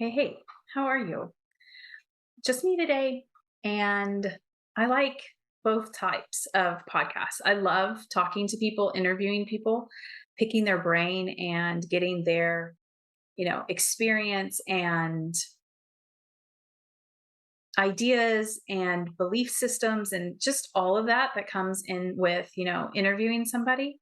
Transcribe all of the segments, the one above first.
Hey, how are you? Just me today. And I like both types of podcasts. I love talking to people, interviewing people, picking their brain and getting their, experience and ideas and belief systems and just all of that comes in with, interviewing somebody.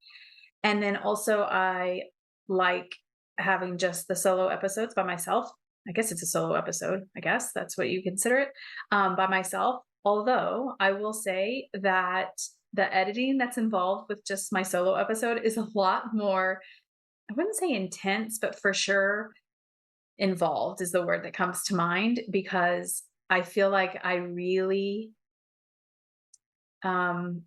And then also I like having just the solo episodes by myself. I guess it's a solo episode. I guess that's what you consider it, by myself. Although I will say that the editing that's involved with just my solo episode is a lot more, I wouldn't say intense, but for sure involved is the word that comes to mind because I feel like I really, um,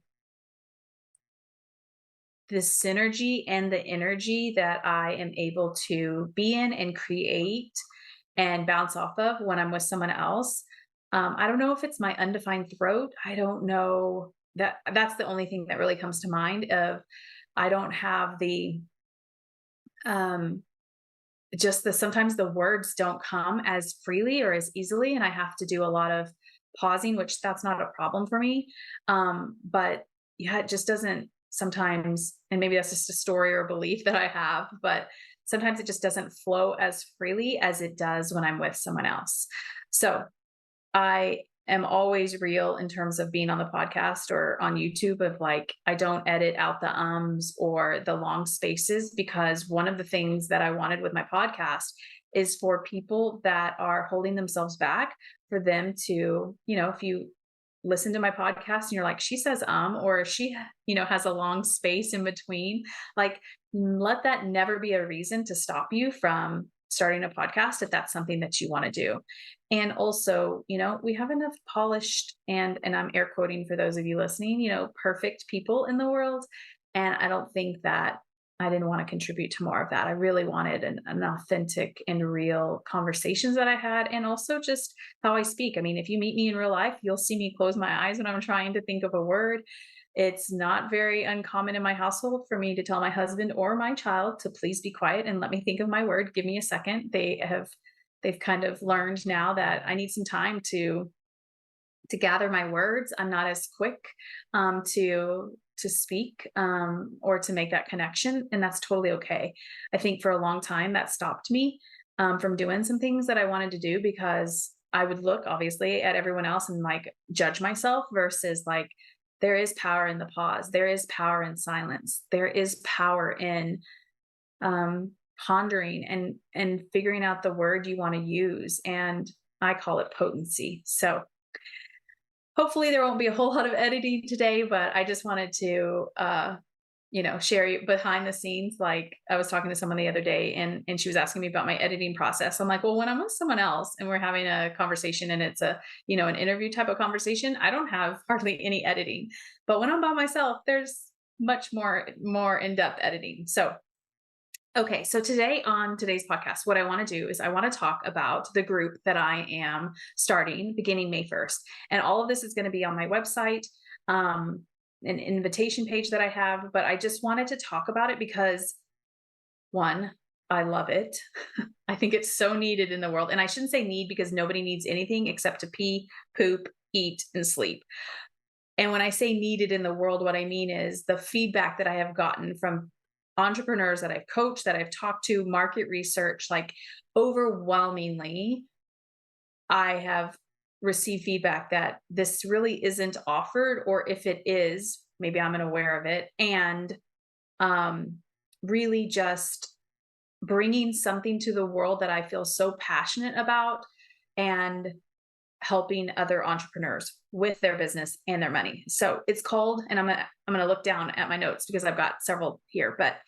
the synergy and the energy that I am able to be in and create and bounce off of when I'm with someone else. I don't know if it's my undefined throat. I don't know that's the only thing that really comes to mind of I don't have the um just the sometimes the words don't come as freely or as easily and I have to do a lot of pausing, which that's not a problem for me. But yeah, it just doesn't sometimes, and maybe that's just a story or belief that I have, but sometimes it just doesn't flow as freely as it does when I'm with someone else. So I am always real in terms of being on the podcast or on YouTube of like, I don't edit out the ums or the long spaces because one of the things that I wanted with my podcast is for people that are holding themselves back for them to, if you listen to my podcast and you're like, she says, or she, has a long space in between, like, let that never be a reason to stop you from starting a podcast if that's something that you want to do. And also, we have enough polished and I'm air quoting for those of you listening, perfect people in the world. And I don't think that I didn't want to contribute to more of that. I really wanted an authentic and real conversations that I had, and also just how I speak. I mean, if you meet me in real life, you'll see me close my eyes when I'm trying to think of a word. It's not very uncommon in my household for me to tell my husband or my child to please be quiet and let me think of my word. Give me a second. They've kind of learned now that I need some time to gather my words. I'm not as quick to speak or to make that connection, and that's totally okay. I think for a long time that stopped me from doing some things that I wanted to do because I would look obviously at everyone else and like judge myself versus like there is power in the pause. There is power in silence. There is power in pondering and figuring out the word you want to use. And I call it potency. So hopefully there won't be a whole lot of editing today, but I just wanted to share you behind the scenes. Like I was talking to someone the other day and she was asking me about my editing process. I'm like, well, when I'm with someone else and we're having a conversation and it's a, an interview type of conversation, I don't have hardly any editing. But when I'm by myself, there's much more in-depth editing. So okay, so today on today's podcast, what I want to do is I want to talk about the group that I am starting beginning May 1st. And all of this is going to be on my website, an invitation page that I have, but I just wanted to talk about it because one, I love it. I think it's so needed in the world. And I shouldn't say need because nobody needs anything except to pee, poop, eat, and sleep. And when I say needed in the world, what I mean is the feedback that I have gotten from entrepreneurs that I've coached, that I've talked to, market research, like overwhelmingly, I have received feedback that this really isn't offered, or if it is, maybe I'm unaware of it. And really just bringing something to the world that I feel so passionate about and helping other entrepreneurs with their business and their money. So it's called, and I'm gonna look down at my notes because I've got several here, but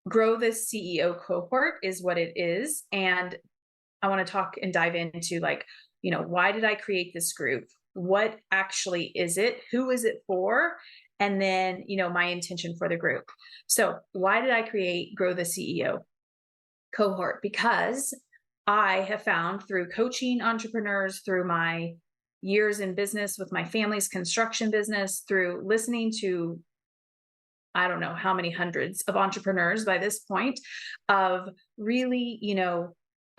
Grow the CEO Cohort is what it is. And I want to talk and dive into like, why did I create this group? What actually is it? Who is it for? And then, my intention for the group. So why did I create Grow the CEO Cohort? Because I have found through coaching entrepreneurs, through my years in business with my family's construction business, through listening to, I don't know how many hundreds of entrepreneurs by this point, of really,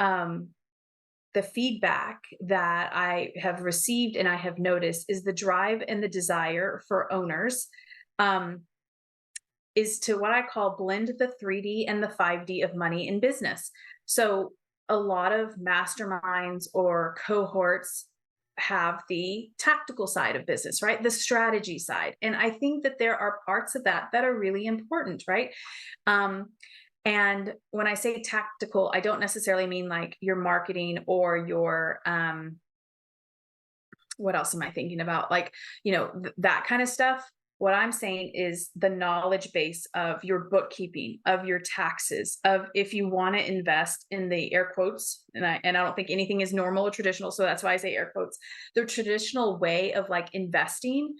the feedback that I have received and I have noticed is the drive and the desire for owners, um, is to what I call blend the 3D and the 5D of money in business. So a lot of masterminds or cohorts have the tactical side of business, right? The strategy side. And I think that there are parts of that that are really important, right? Um, and when I say tactical, I don't necessarily mean like your marketing or your what else am I thinking about? Like, that kind of stuff. What I'm saying is the knowledge base of your bookkeeping, of your taxes, of if you want to invest in the air quotes, and I don't think anything is normal or traditional, so that's why I say air quotes. The traditional way of like investing,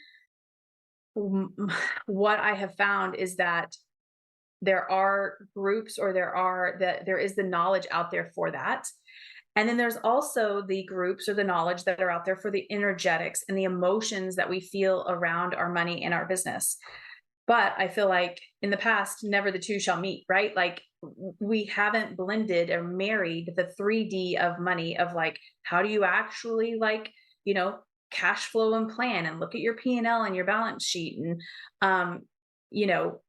what I have found is that there are groups or there is the knowledge out there for that. And then there's also the groups or the knowledge that are out there for the energetics and the emotions that we feel around our money and our business. But I feel like in the past, never the two shall meet, right? Like we haven't blended or married the 3D of money of like, how do you actually like, you know, cash flow and plan and look at your P&L and your balance sheet and, you know,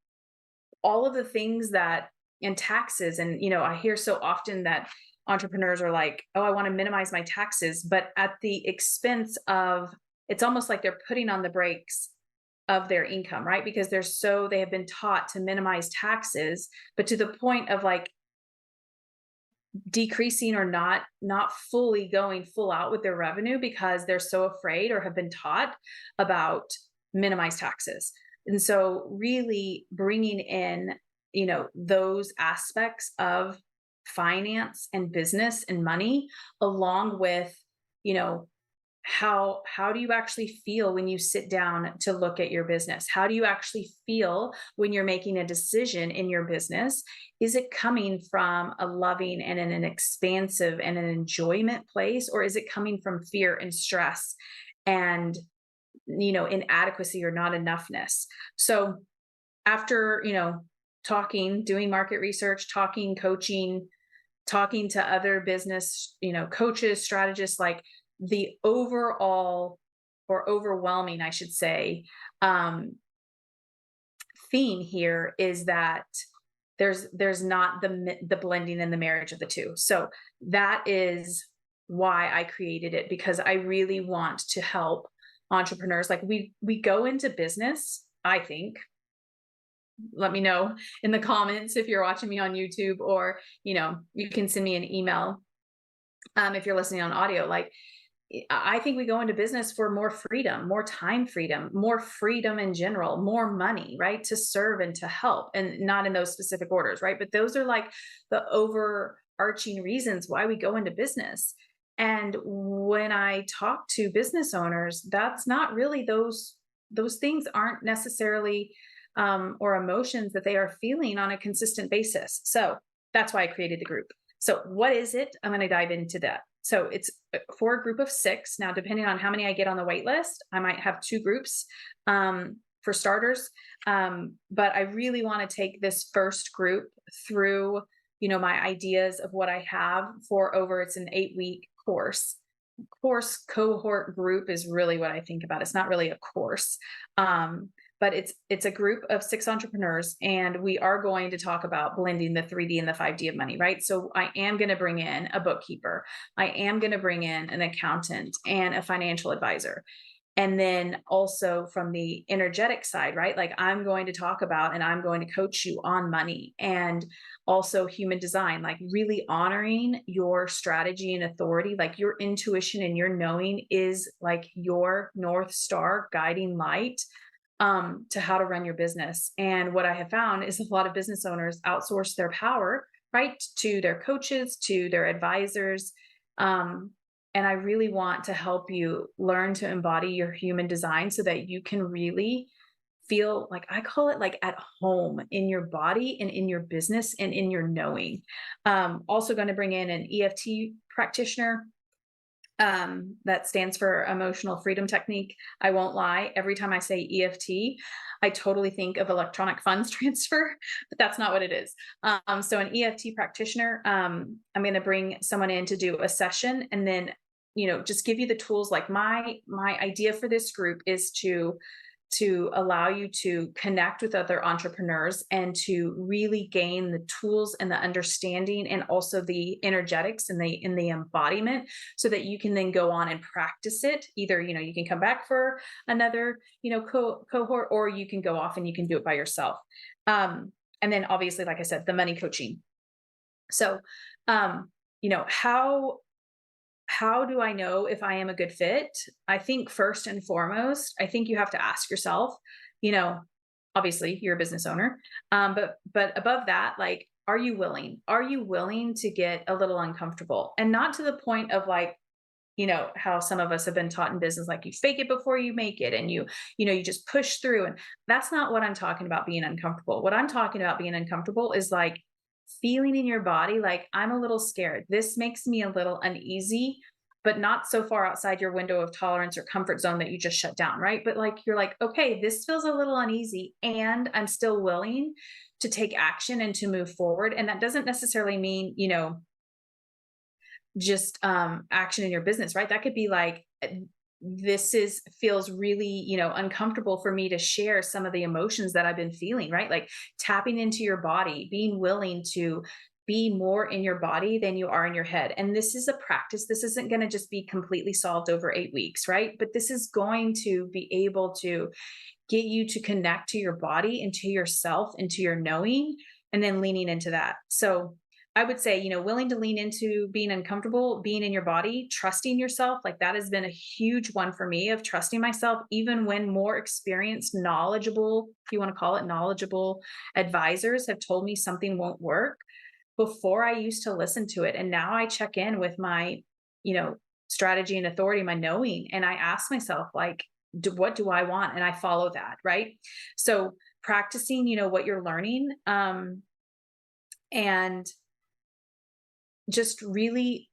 all of the things that and taxes. And, I hear so often that entrepreneurs are like, oh, I want to minimize my taxes, but at the expense of, it's almost like they're putting on the brakes of their income, right? Because they have been taught to minimize taxes, but to the point of like decreasing or not fully going full out with their revenue because they're so afraid or have been taught about minimize taxes. And so really bringing in, those aspects of finance and business and money along with, you know, how do you actually feel when you sit down to look at your business? How do you actually feel when you're making a decision in your business? Is it coming from a loving and an expansive and an enjoyment place, or is it coming from fear and stress and inadequacy or not enoughness? So after talking, doing market research, talking, coaching, talking to other business coaches, strategists, like the overall or overwhelming, I should say, um, theme here is that there's not the blending and the marriage of the two. So that is why I created it, because I really want to help entrepreneurs. Like we go into business, I think. Let me know in the comments if you're watching me on YouTube, or you can send me an email if you're listening on audio. Like I think we go into business for more freedom, more time freedom, more freedom in general, more money, right? To serve and to help, and not in those specific orders, right? But those are like the overarching reasons why we go into business. And when I talk to business owners, that's not really those things aren't necessarily or emotions that they are feeling on a consistent basis. So that's why I created the group. So what is it? I'm going to dive into that. So it's for a group of 6. Now, depending on how many I get on the wait list, I might have 2 groups for starters. But I really want to take this first group through, my ideas of what I have for it's an 8-week course. Cohort group is really what I think about. It's not really a course. But it's a group of 6 entrepreneurs, and we are going to talk about blending the 3D and the 5D of money, right? So I am going to bring in a bookkeeper. I am going to bring in an accountant and a financial advisor. And then also from the energetic side, right? Like I'm going to talk about and I'm going to coach you on money and also human design, like really honoring your strategy and authority, like your intuition and your knowing is like your North Star guiding light to how to run your business. And what I have found is a lot of business owners outsource their power, right, to their coaches, to their advisors. And I really want to help you learn to embody your human design so that you can really feel like, I call it like at home in your body and in your business and in your knowing. Also going to bring in an EFT practitioner That stands for emotional freedom technique. I won't lie. Every time I say EFT, I totally think of electronic funds transfer, but that's not what it is. So an EFT practitioner, I'm going to bring someone in to do a session, and then, just give you the tools. Like my idea for this group is to allow you to connect with other entrepreneurs and to really gain the tools and the understanding and also the energetics and the embodiment, so that you can then go on and practice it. Either, you can come back for another, cohort, or you can go off and you can do it by yourself. And then obviously, like I said, the money coaching. So, um, how do I know if I am a good fit? I think first and foremost, I think you have to ask yourself, you know, obviously you're a business owner. But above that, like, are you willing? Are you willing to get a little uncomfortable? And not to the point of like, how some of us have been taught in business, like you fake it before you make it, and you just push through. And that's not what I'm talking about being uncomfortable. What I'm talking about being uncomfortable is like feeling in your body, like, I'm a little scared. This makes me a little uneasy, but not so far outside your window of tolerance or comfort zone that you just shut down, right? But like, you're like, okay, this feels a little uneasy, and I'm still willing to take action and to move forward. And that doesn't necessarily mean, just action in your business, right? That could be like, this is feels really, uncomfortable for me to share some of the emotions that I've been feeling, right? Like tapping into your body, being willing to be more in your body than you are in your head. And this is a practice. This isn't going to just be completely solved over 8 weeks, right? But this is going to be able to get you to connect to your body and to yourself and to your knowing, and then leaning into that. So I would say, willing to lean into being uncomfortable, being in your body, trusting yourself. Like that has been a huge one for me, of trusting myself, even when more experienced, knowledgeable, if you want to call it knowledgeable, advisors have told me something won't work. Before, I used to listen to it. And now I check in with my, strategy and authority, my knowing. And I ask myself, like, what do I want? And I follow that. Right. So practicing, what you're learning, and just really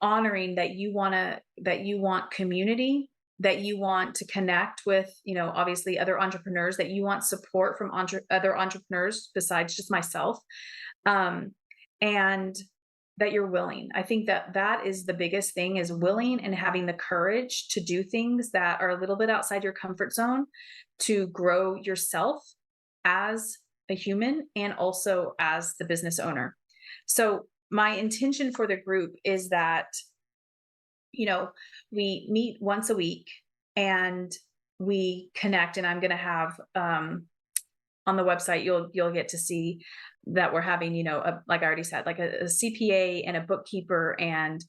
honoring that you want community, that you want to connect with, obviously other entrepreneurs, that you want support from other entrepreneurs besides just myself, um, and that you're willing. I think that that is the biggest thing, is willing and having the courage to do things that are a little bit outside your comfort zone, to grow yourself as a human and also as the business owner. So my intention for the group is that, you know, we meet once a week and we connect, and I'm going to have, on the website, you'll get to see that we're having, like I already said, like a CPA and a bookkeeper and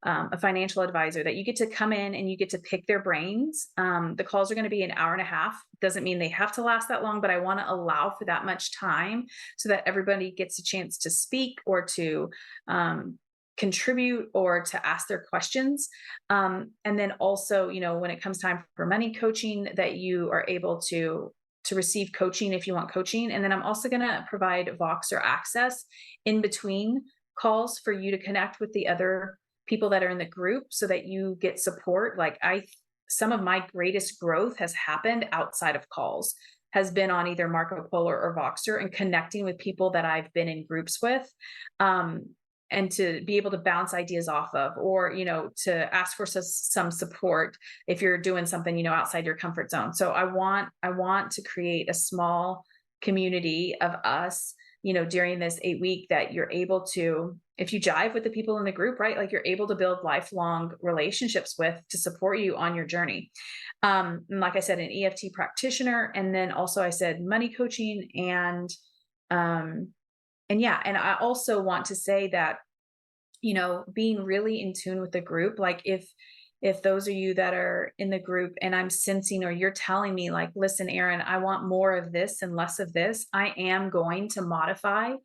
a financial advisor, that you get to come in and you get to pick their brains. The calls are going to be an hour and a half. Doesn't mean they have to last that long, but I want to allow for that much time so that everybody gets a chance to speak, or to contribute, or to ask their questions. And then also, when it comes time for money coaching, that you are able to receive coaching if you want coaching. And then I'm also going to provide Voxer access in between calls for you to connect with the other people that are in the group, so that you get support. Like some of my greatest growth has happened outside of calls, has been on either Marco Polo or Voxer, and connecting with people that I've been in groups with. And to be able to bounce ideas off of, or, to ask for some support if you're doing something, outside your comfort zone. So I want to create a small community of us, during this 8 week, that you're able to, if you jive with the people in the group, right, like you're able to build lifelong relationships with, to support you on your journey. And like I said, an EFT practitioner, and then also I said money coaching, and yeah, and I also want to say that, being really in tune with the group, like if those of you that are in the group and I'm sensing, or you're telling me like, listen, Erin, I want more of this and less of this, I am going to modify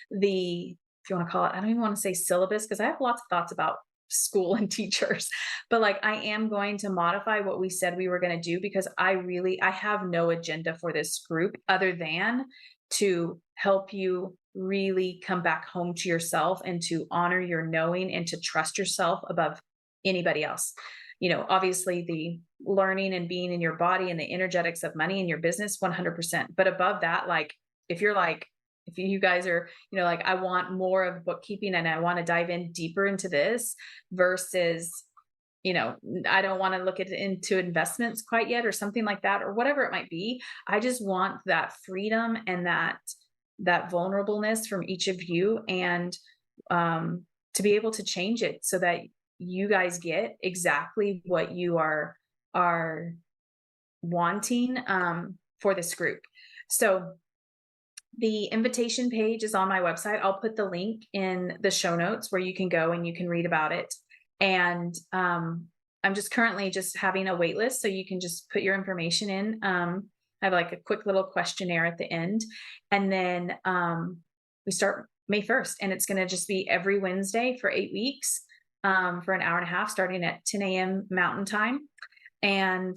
if you want to call it, I don't even want to say syllabus, because I have lots of thoughts about school and teachers, but like, I am going to modify what we said we were going to do, because I have no agenda for this group other than to help you really come back home to yourself, and to honor your knowing, and to trust yourself above anybody else. Obviously the learning and being in your body and the energetics of money in your business, 100%. But above that, like, if you're like, if you guys are, like, I want more of bookkeeping and I want to dive in deeper into this versus, I don't want to look into investments quite yet or something like that, or whatever it might be. I just want that freedom and that vulnerableness from each of you, and to be able to change it so that you guys get exactly what you are wanting for this group. So the invitation page is on my website. I'll put the link in the show notes where you can go and you can read about it. And I'm just currently just having a wait list, so you can just put your information in. I have like a quick little questionnaire at the end. And then we start May 1st, and it's going to just be every Wednesday for 8 weeks, for an hour and a half, starting at 10 a.m. Mountain Time. And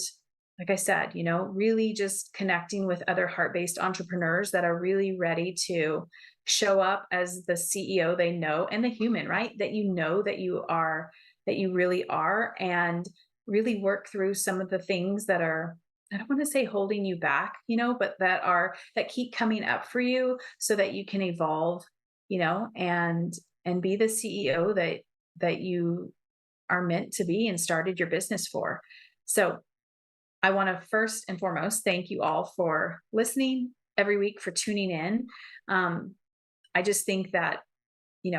like I said, really just connecting with other heart-based entrepreneurs that are really ready to show up as the CEO they know, and the human, right? That you really are, and really work through some of the things that are, I don't want to say holding you back, but that keep coming up for you so that you can evolve, and be the CEO that you are meant to be and started your business for. So I want to first and foremost thank you all for listening every week, for tuning in. I just think that,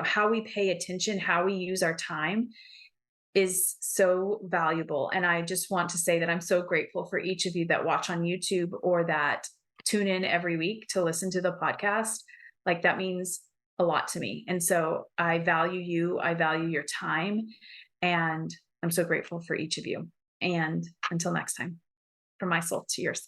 how we pay attention, how we use our time is so valuable. And I just want to say that I'm so grateful for each of you that watch on YouTube or that tune in every week to listen to the podcast. Like, that means a lot to me. And so I value you. I value your time. And I'm so grateful for each of you. And until next time, from my soul to yours.